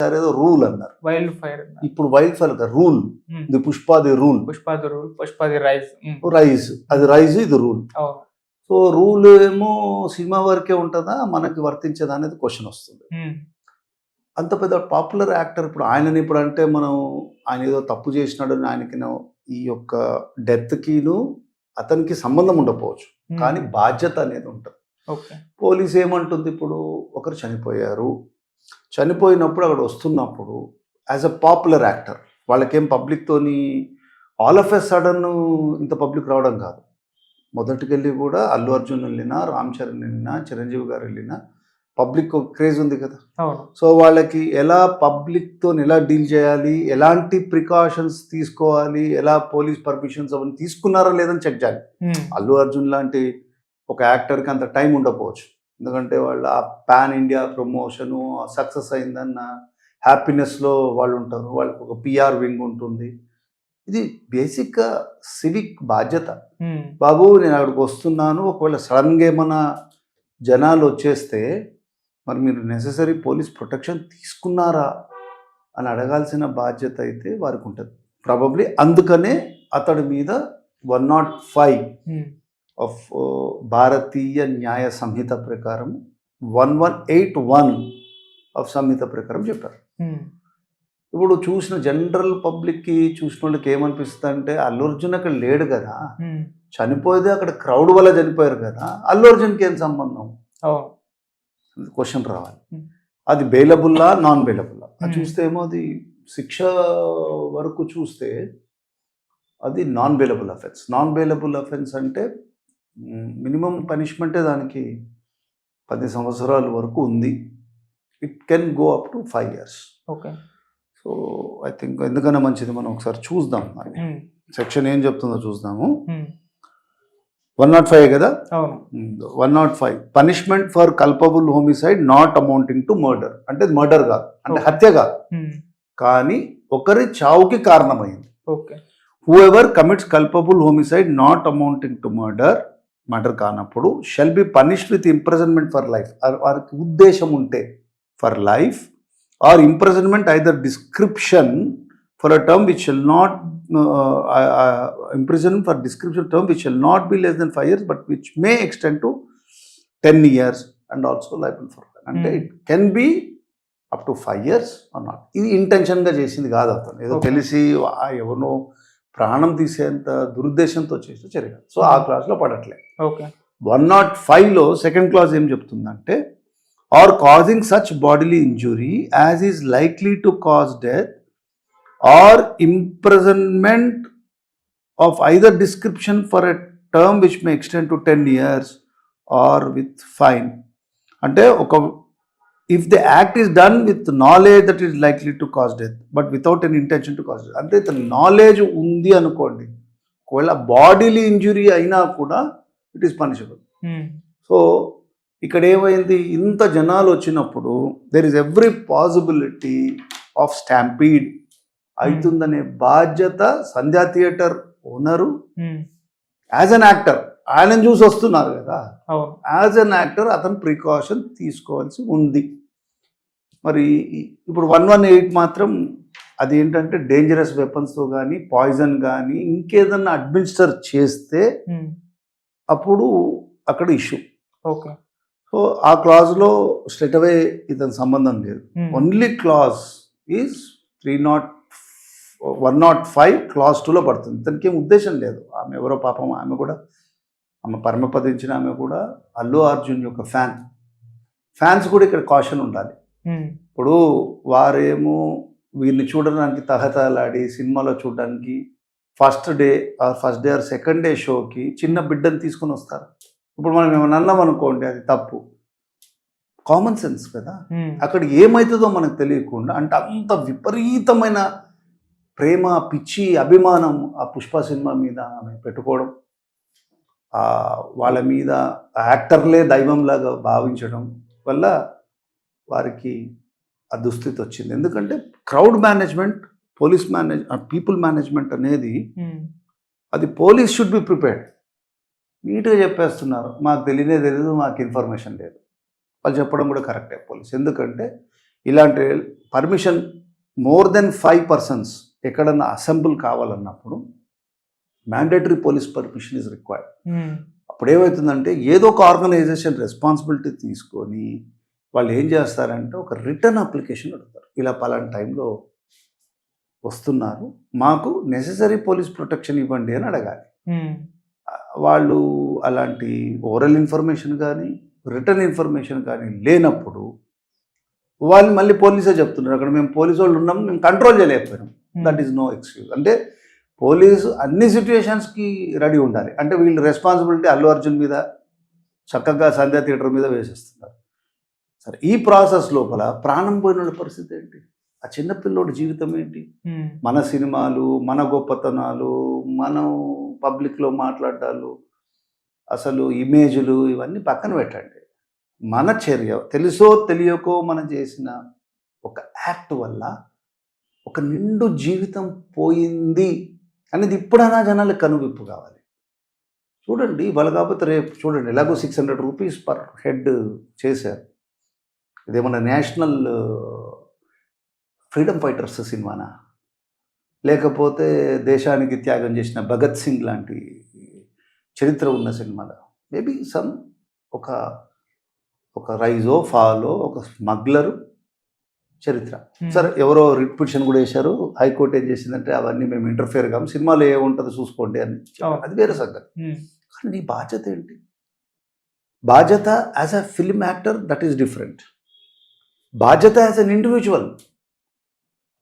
సరే ఏదో రూల్ అన్నారు. వైల్డ్ ఫైర్ ఇప్పుడు wildfire rule, the Pushpa the rule, Pushpa the rise rise, అది రైజ్ ఇది రూల్. సో రూల్ ఏమో సినిమా వరకే ఉంటుందా, మనకి వర్తించదా అనేది క్వశ్చన్ వస్తుంది. అంత పెద్ద పాపులర్ యాక్టర్ ఇప్పుడు ఆయనని ఇప్పుడు అంటే మనం ఆయన ఏదో తప్పు చేసినాడు ఆయనకి ఈ యొక్క డెత్కిను అతనికి సంబంధం ఉండకపోవచ్చు, కానీ బాధ్యత అనేది ఉంటుంది. పోలీస్ ఏమంటుంది, ఇప్పుడు ఒకరు చనిపోయారు, చనిపోయినప్పుడు అక్కడ వస్తున్నప్పుడు యాజ్ అ పాపులర్ యాక్టర్ వాళ్ళకేం పబ్లిక్తోని ఆల్ ఆఫ్ ఎ సడన్ ఇంత పబ్లిక్ రావడం కాదు. మొదటికెళ్ళి కూడా అల్లు అర్జున్ వెళ్ళినా, రామ్ చరణ్ వెళ్ళినా, చిరంజీవి గారు వెళ్ళినా పబ్లిక్ క్రేజ్ ఉంది కదా. సో వాళ్ళకి ఎలా పబ్లిక్తో ఎలా డీల్ చేయాలి, ఎలాంటి ప్రికాషన్స్ తీసుకోవాలి, ఎలా పోలీస్ పర్మిషన్స్ అవన్నీ తీసుకున్నారా లేదని చెక్ చేయాలి. అల్లు అర్జున్ లాంటి ఒక యాక్టర్కి అంత టైం ఉండకపోవచ్చు, ఎందుకంటే వాళ్ళు ఆ పాన్ ఇండియా ప్రమోషను సక్సెస్ అయిందన్న హ్యాపీనెస్లో వాళ్ళు ఉంటారు, వాళ్ళకి ఒక పిఆర్ వింగ్ ఉంటుంది. ఇది బేసిక్గా సివిక్ బాధ్యత. బాబు నేను అక్కడికి వస్తున్నాను, ఒకవేళ సడన్గా ఏమైనా జనాలు వచ్చేస్తే మరి మీరు నెససరీ పోలీస్ ప్రొటెక్షన్ తీసుకున్నారా అని అడగాల్సిన బాధ్యత అయితే వారికి ఉంటుంది ప్రాబబ్లీ. అందుకనే అతడి మీద 105 ఆఫ్ భారతీయ న్యాయ సంహిత ప్రకారం 1181 ఆఫ్ సంహిత ప్రకారం చెప్పారు. ఇప్పుడు చూసిన జనరల్ పబ్లిక్కి చూసిన వాళ్ళకి ఏమనిపిస్తుంది అంటే, అల్లు అర్జున్ అక్కడ లేడు కదా, చనిపోయేది అక్కడ క్రౌడ్ వల్ల చనిపోయారు కదా, అల్లు అర్జున్కి ఏం సంబంధం క్వశ్చన్ రావాలి. అది బెయిలబుల్లా నాన్ బెయిలబుల్లా అది చూస్తే ఏమో అది శిక్ష వరకు చూస్తే అది non bailable offence. Non bailable offence అంటే మినిమం పనిష్మెంటే దానికి 10 సంవత్సరాల వరకు ఉంది. It can go up to 5 years. Okay. So I think ఎందుకన్నా మంచిది మనం ఒకసారి చూద్దాం, సెక్షన్ ఏం చెప్తుందో చూద్దాము. 105 కదా, 105 punishment for culpable homicide not amounting to murder. అంటే మర్డర్ కాదు, అంటే హత్య కాదు, కానీ ఒకరి చావుకి కారణమైంది. Whoever commits culpable homicide not amounting to murder కానప్పుడు shall be punished with imprisonment for life. వారికి ఉద్దేశం ఉంటే for life or imprisonment either description for a term which shall not imprisonment for description term which shall not be less than 5 years but which may extend to 10 years and also liable for అంటే it can be up to 5 years or not. ఇది ఇంటెన్షన్గా చేసింది కాదు, అతను ఏదో తెలిసి ఎవరినో ప్రాణం తీసేంత దురుద్దేశంతో చేసిన చర్య. సో ఆ క్లాస్లో పడట్లే. 105లో సెకండ్ క్లాస్ ఏం చెప్తుందంటే, or causing such bodily injury as is likely to cause death or imprisonment of either description for a term which may extend to 10 years or with fine. Ante if the act is done with knowledge that is likely to cause death but without any intention to cause death. Ante the knowledge undi anukondi, okavela bodily injury aina kuda it is punishable. So ఇక్కడ ఏమైంది, ఇంత జనాలు వచ్చినప్పుడు there is every possibility of stampede అవుతుందనే బాధ్యత Sandhya theatre owner as an actor, ఆయన చూసి వస్తున్నారు కదా, యాజ్ అన్ యాక్టర్ అతను ప్రికాషన్ తీసుకోవాల్సి ఉంది. మరి ఇప్పుడు 118 మాత్రం అది ఏంటంటే డేంజరస్ వెపన్స్తో కానీ పాయిజన్ కానీ ఇంకేదన్నా అడ్మినిస్టర్ చేస్తే అప్పుడు అక్కడ ఇష్యూ. ఓకే. సో ఆ క్లాజ్లో స్ట్రెయిట్ అవే ఇతని సంబంధం లేదు. ఓన్లీ క్లాజ్ ఈజ్ 105 క్లాజ్ 2లో పడుతుంది. ఇతనికి ఏం ఉద్దేశం లేదు. ఆమె ఎవరో పాపం, ఆమె కూడా ఆమె పరమపదించిన ఆమె కూడా అల్లు అర్జున్ యొక్క ఫ్యాన్స్ కూడా ఇక్కడ కాషన్ ఉండాలి. ఇప్పుడు వారేమో వీరిని చూడడానికి తహతలాడి సినిమాలో చూడడానికి first day or second day షోకి చిన్న బిడ్డను తీసుకుని వస్తారు. ఇప్పుడు మనం ఏమన్నా అన్నాం అనుకోండి, అది తప్పు. కామన్ సెన్స్ కదా. అక్కడ ఏమవుతుందో మనకు తెలియకుండా అంటే అంత విపరీతమైన ప్రేమ, పిచ్చి, అభిమానం ఆ పుష్ప సినిమా మీద ఆమె పెట్టుకోవడం, వాళ్ళ మీద యాక్టర్లే దైవంలాగా భావించడం వల్ల వారికి ఆ దుస్థితి వచ్చింది. ఎందుకంటే క్రౌడ్ మేనేజ్మెంట్, పీపుల్ మేనేజ్మెంట్ అనేది అది పోలీస్ షుడ్ బి ప్రిపేర్డ్. నీట్గా చెప్పేస్తున్నారు, మాకు తెలియదు, మాకు ఇన్ఫర్మేషన్ లేదు. వాళ్ళు చెప్పడం కూడా కరెక్టే పోలీస్. ఎందుకంటే ఇలాంటి పర్మిషన్ మోర్ దెన్ 5 persons ఎక్కడన్నా అసెంబుల్ కావాలన్నప్పుడు mandatory police permission is required. అప్పుడు ఏమవుతుందంటే ఏదో ఒక ఆర్గనైజేషన్ రెస్పాన్సిబిలిటీ తీసుకొని వాళ్ళు ఏం చేస్తారంటే ఒక రిటర్న్ అప్లికేషన్ అడుగుతారు, ఇలా పలానా టైంలో వస్తున్నారు, మాకు నెసెసరీ పోలీస్ ప్రొటెక్షన్ ఇవ్వండి అని అడగాలి. వాళ్ళు అలాంటి ఓరల్ ఇన్ఫర్మేషన్ కానీ రిటర్న్ ఇన్ఫర్మేషన్ కానీ లేనప్పుడు వాళ్ళు మళ్ళీ పోలీసే చెప్తున్నారు, అక్కడ మేము పోలీసు వాళ్ళు ఉన్నాం, మేము కంట్రోల్ చేయలేకపోయినాం. That is no excuse. అంటే పోలీసు అన్ని సిచ్యువేషన్స్కి రెడీ ఉండాలి. అంటే వీళ్ళు రెస్పాన్సిబిలిటీ అల్లు అర్జున్ మీద చక్కగా సంధ్యా థియేటర్ మీద వేసేస్తున్నారు. సరే, ఈ ప్రాసెస్ లోపల ప్రాణం పోయిన పరిస్థితి ఏంటి, ఆ చిన్నపిల్లోడి జీవితం ఏంటి? మన సినిమాలు, మన గొప్పతనాలు, మనం పబ్లిక్లో మాట్లాడాలు, అసలు ఇమేజ్లు ఇవన్నీ పక్కన పెట్టండి. మన చర్య తెలుసో తెలియకో మనం చేసిన ఒక యాక్ట్ వల్ల ఒక నిండు జీవితం పోయింది అనేది ఇప్పుడైనా జనాలకు కనువిప్పు కావాలి. చూడండి, వాళ్ళు కాకపోతే రేపు చూడండి ఎలాగో 600 రూపీస్ పర్ హెడ్ చేశారు. ఇదేమన్నా నేషనల్ ఫ్రీడమ్ ఫైటర్స్ సినిమానా, లేకపోతే దేశానికి త్యాగం చేసిన భగత్ సింగ్ లాంటి చరిత్ర ఉన్న సినిమాలో? మేబీ సమ్ ఒక రైజో ఫాలో ఒక స్మగ్లరు చరిత్ర. సరే, ఎవరో రిట్ పిటిషన్ కూడా వేశారు, హైకోర్టు ఏం చేసిందంటే అవన్నీ మేము ఇంటర్ఫియర్ కాము, సినిమాలో ఏముంటుందో చూసుకోండి అని. అది వేరే సంగతి. కానీ నీ బాధ్యత ఏంటి? బాధ్యత as a film actor that is different, బాధ్యత యాజ్ అన్ ఇండివిజువల్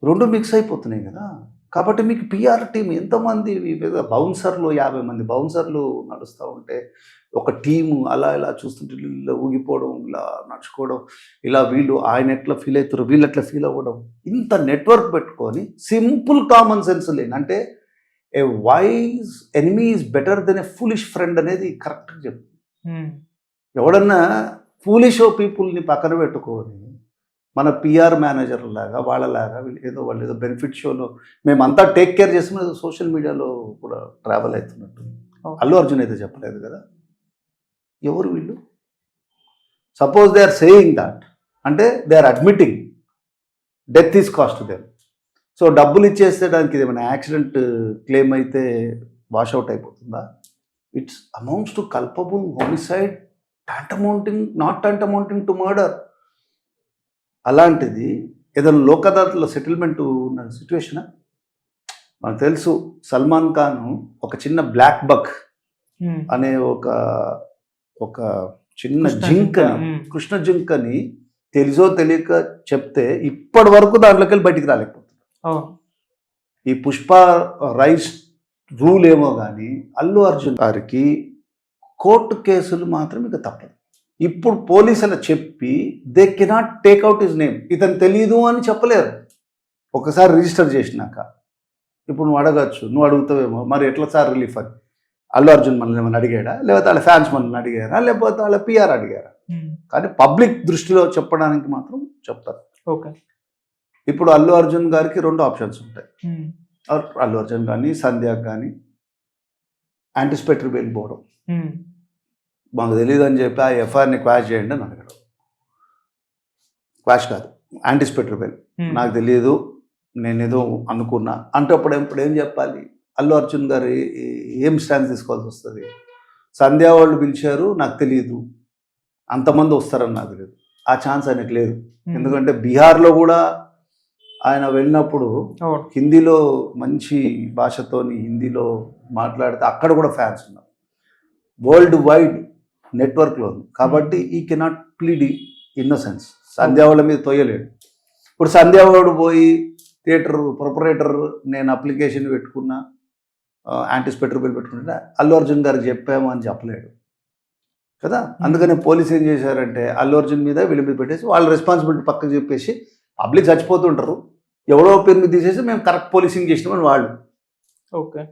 రెండు మిక్స్ అయిపోతున్నాయి కదా. కాబట్టి మీకు పిఆర్ టీం ఎంతమంది బౌన్సర్లు, 50 మంది బౌన్సర్లు నడుస్తూ ఉంటే ఒక టీము అలా ఇలా చూస్తుంటే ఇలా ఊగిపోవడం, ఇలా నడుచుకోవడం, ఇలా వీళ్ళు ఆయన ఎట్లా ఫీల్ అవుతారు, వీళ్ళు ఎట్లా ఫీల్ అవ్వడం, ఇంత నెట్వర్క్ పెట్టుకొని సింపుల్ కామన్ సెన్స్ లేని, అంటే a wise enemy is better than a foolish friend అనేది కరెక్ట్గా చెప్తుంది. ఎవడన్నా ఫూలిష్ పీపుల్ని పక్కన పెట్టుకొని మన పిఆర్ మేనేజర్ లాగా వాళ్ళలాగా వాళ్ళు ఏదో బెనిఫిట్ షోలో మేమంతా టేక్ కేర్ చేస్తున్న సోషల్ మీడియాలో కూడా ట్రావెల్ అవుతున్నట్టు అల్లు అర్జున్ అయితే చెప్పలేదు కదా. ఎవరు వీళ్ళు? Suppose they are saying that, అంటే they are admitting death is cost them. So డబ్బులు ఇచ్చేస్తే దానికి ఏమైనా యాక్సిడెంట్ క్లెయిమ్ అయితే వాష్అవుట్ అయిపోతుందా? It's amounts to culpable homicide, not tantamounting to murder. అలాంటిది ఏదైనా లోక్ అదాలత్లో సెటిల్మెంట్ ఉన్న సిచ్యువేషనా? మనకు తెలుసు, సల్మాన్ ఖాన్ ఒక చిన్న బ్లాక్ బక్ అనే ఒక చిన్న జింకని, కృష్ణ జింకని తెలుసో తెలియక చెప్తే ఇప్పటి వరకు దాంట్లోకి వెళ్ళి బయటికి రాలేకపోతుంది. ఈ పుష్ప రైస్ రూల్ ఏమో కానీ అల్లు అర్జున్ గారికి కోర్టు కేసులు మాత్రం ఇక తప్పదు. ఇప్పుడు పోలీసులు చెప్పి they cannot take out his name, ఇతను తెలియదు అని చెప్పలేరు. ఒకసారి రిజిస్టర్ చేసినాక ఇప్పుడు నువ్వు అడగచ్చు, నువ్వు అడుగుతావేమో మరి ఎట్లా సార్ రిలీఫ్ అని. అల్లు అర్జున్ మనల్ని ఏమైనా అడిగాడా, లేకపోతే వాళ్ళ ఫ్యాన్స్ మనల్ని అడిగారా, లేకపోతే వాళ్ళ పిఆర్ అడిగారా? కానీ పబ్లిక్ దృష్టిలో చెప్పడానికి మాత్రం చెప్తారు. ఓకే, ఇప్పుడు అల్లు అర్జున్ గారికి 2 ఆప్షన్స్ ఉంటాయి. అల్లు అర్జున్ కానీ సంధ్యాకి కానీ యాంటిసిపేటరీ బెయిల్ పోవడం, మాకు తెలియదు అని చెప్పి ఆ ఎఫ్ఐఆర్ని క్వాష్ చేయండి అని అడగడం. క్వాష్ కాదు, యాంటిసిపేటరీ బెయిల్, నాకు తెలియదు నేనేదో అనుకున్నా అంటే ఇప్పుడు ఏం చెప్పాలి? అల్లు అర్జున్ గారు ఏం స్టాండ్ తీసుకోవాల్సి వస్తుంది? సంధ్యా వాళ్ళు పిలిచారు, నాకు తెలియదు, అంతమంది వస్తారని నాకు తెలియదు, ఆ ఛాన్స్ ఆయనకు లేదు. ఎందుకంటే బీహార్లో కూడా ఆయన వెళ్ళినప్పుడు హిందీలో మంచి భాషతోని హిందీలో మాట్లాడితే అక్కడ కూడా ఫ్యాన్స్ ఉన్నారు, వరల్డ్ వైడ్ నెట్వర్క్లో ఉంది. కాబట్టి ఈ కెనాట్ ప్లీడ్ ఇన్నోసెన్స్. సంధ్యావాళ్ళ మీద తోయలేడు. ఇప్పుడు సంధ్యావాడు పోయి థియేటర్ ప్రొపరేటర్ నేను అప్లికేషన్ పెట్టుకున్నా, యాంటిసిపేటరీ బిల్ పెట్టుకుంటే అల్లు అర్జున్ గారికి చెప్పాము అని చెప్పలేడు కదా. అందుకనే పోలీసు ఏం చేశారంటే అల్లు అర్జున్ మీద వీళ్ళ మీద పెట్టేసి వాళ్ళ రెస్పాన్సిబిలిటీ పక్కకు చెప్పేసి పబ్లిక్ చచ్చిపోతుంటారు, ఎవరో పేరు మీద తీసేసి మేము కరెక్ట్ పోలీసింగ్ చేసినామని వాళ్ళు. ఓకే,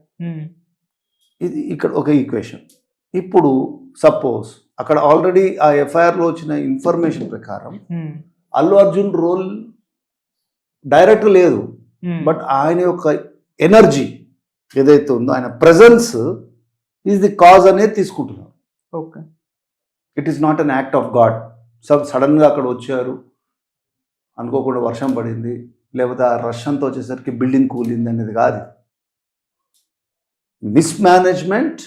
ఇది ఇక్కడ ఒక ఈక్వేషన్. ఇప్పుడు సపోజ్ అక్కడ ఆల్రెడీ ఆ ఎఫ్ఐఆర్లో వచ్చిన ఇన్ఫర్మేషన్ ప్రకారం అల్లు అర్జున్ రోల్ డైరెక్ట్ లేదు, బట్ ఆయన యొక్క ఎనర్జీ ఏదైతే ఉందో ఆయన ప్రెజెన్స్ ఈజ్ ది కాజ్ అనేది తీసుకుంటున్నారు. Okay, it is not an act of God. సడన్గా అక్కడ వచ్చారు అనుకోకుండా వర్షం పడింది, లేకపోతే ఆ వర్షంతో వచ్చేసరికి బిల్డింగ్ కూలింది అనేది కాదు. మిస్మేనేజ్మెంట్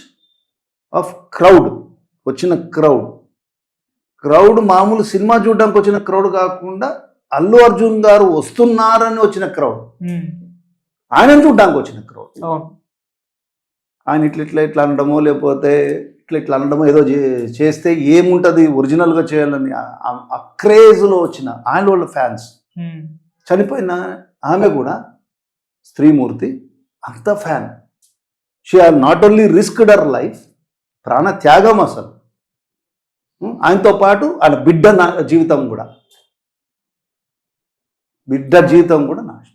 ఆఫ్ క్రౌడ్, వచ్చిన క్రౌడ్ మామూలు సినిమా చూడడానికి వచ్చిన క్రౌడ్ కాకుండా అల్లు అర్జున్ గారు వస్తున్నారని వచ్చిన క్రౌడ్, ఆయనను చూడడానికి వచ్చిన క్రౌడ్. ఆయన ఇట్లా అనడమో లేకపోతే ఇట్లా అనడమో ఏదో చేస్తే ఏముంటుంది ఒరిజినల్గా చేయాలని ఆ క్రేజ్లో వచ్చిన ఆయన వాళ్ళ ఫ్యాన్స్. చనిపోయిన ఆమె కూడా స్త్రీమూర్తి, అంత fan. She have not only risked her life, ప్రాణ త్యాగం అసలు. ఆయనతో పాటు ఆయన బిడ్డ జీవితం కూడా నాశనం.